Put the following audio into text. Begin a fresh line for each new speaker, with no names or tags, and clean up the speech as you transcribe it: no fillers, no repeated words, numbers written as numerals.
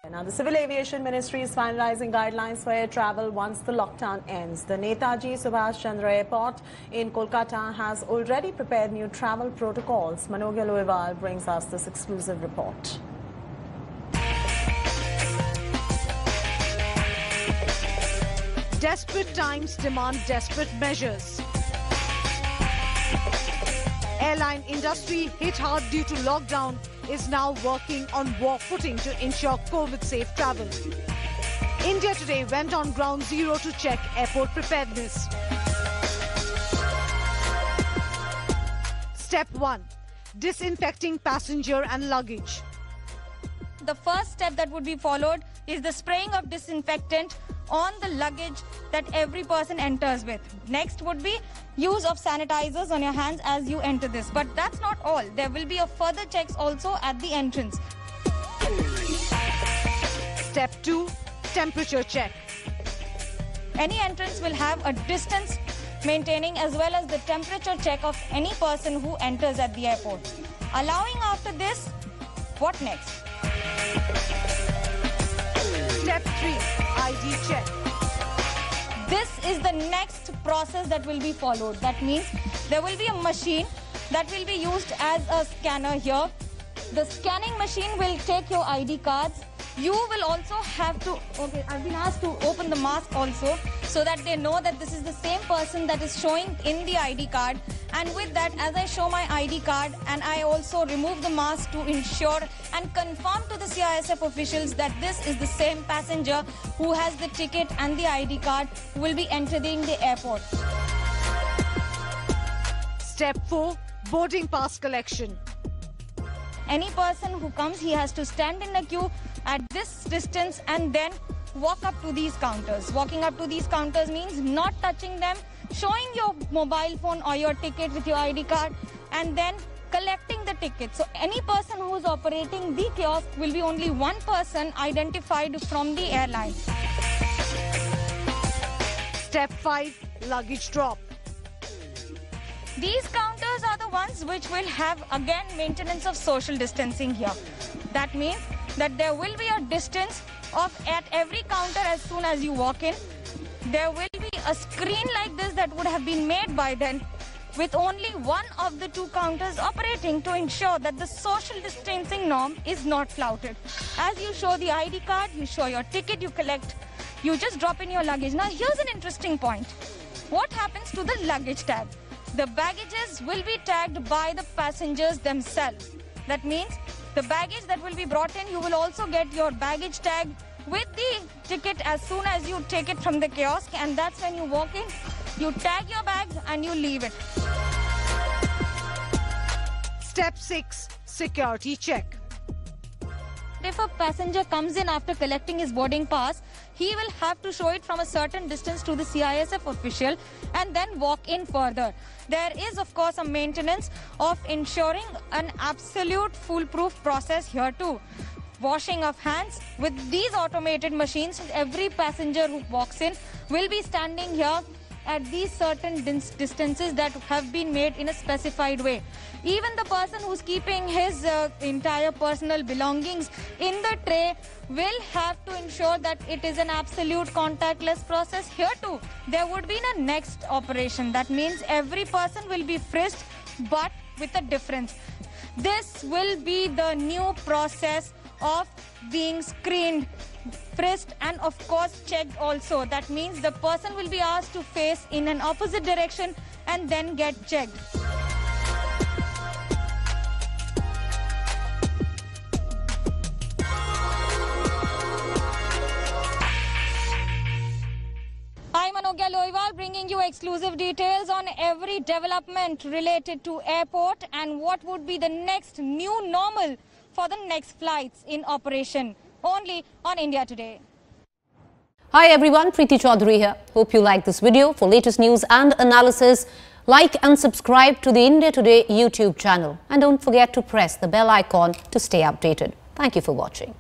Now, the Civil Aviation Ministry is finalizing guidelines for air travel once the lockdown ends. The Netaji Subhash Chandra Airport in Kolkata has already prepared new travel protocols. Manogya Loiwal brings us this exclusive report.
Desperate times demand desperate measures. Airline industry hit hard due to lockdown is now working on war footing to ensure COVID-safe travel. India Today went on ground zero to check airport preparedness. Step 1. Disinfecting passenger and luggage.
The first step that would be followed is the spraying of disinfectant on the luggage that every person enters with. Next would be use of sanitizers on your hands as you enter this. But that's not all. There will be a further checks also at the entrance.
Step 2. Temperature check.
Any entrance will have a distance maintaining as well as the temperature check of any person who enters at the airport. Allowing after this, what next?
Step 3. ID check.
This is the next process that will be followed. That means there will be a machine that will be used as a scanner here. The scanning machine will take your ID cards. You will also have to, I've been asked to open the mask also so that they know that this is the same person that is showing in the ID card. And with that, as I show my ID card and I also remove the mask to ensure and confirm to the CISF officials that this is the same passenger who has the ticket and the ID card who will be entering the airport.
Step 4. Boarding pass collection.
Any person who comes, he has to stand in a queue at this distance and then walk up to these counters. Walking up to these counters means not touching them, showing your mobile phone or your ticket with your ID card and then collecting the ticket. So any person who is operating the kiosk will be only one person identified from the airline.
Step 5. Luggage drop.
These counters are the ones which will have again maintenance of social distancing here. That means that there will be a distance of at every counter as soon as you walk in. There will be a screen like this that would have been made by then with only one of the two counters operating to ensure that the social distancing norm is not flouted. As you show the ID card, you show your ticket, you collect, you just drop in your luggage. Now here's an interesting point. What happens to the luggage tag? The baggages will be tagged by the passengers themselves. That means the baggage that will be brought in, you will also get your baggage tag with the ticket as soon as you take it from the kiosk, and that's when you walk in, you tag your bag and you leave it.
Step 6. Security check.
If a passenger comes in after collecting his boarding pass, he will have to show it from a certain distance to the CISF official and then walk in further. There is, of course, a maintenance of ensuring an absolute foolproof process here too. Washing of hands with these automated machines. Every passenger who walks in will be standing here at these certain distances that have been made in a specified way. Even the person who's keeping his entire personal belongings in the tray will have to ensure that it is an absolute contactless process here too. There would be a next operation. That means every person will be frisked, but with a difference. This will be the new process of being screened, frisked and of course checked also. That means the person will be asked to face in an opposite direction and then get checked. I'm Manogya Loiwal bringing you exclusive details on every development related to airport and what would be the next new normal for the next flights in operation, only on India Today.
Hi everyone, Preeti Chaudhary here. Hope you like this video. For latest news and analysis, like and subscribe to the India Today YouTube channel. And don't forget to press the bell icon to stay updated. Thank you for watching.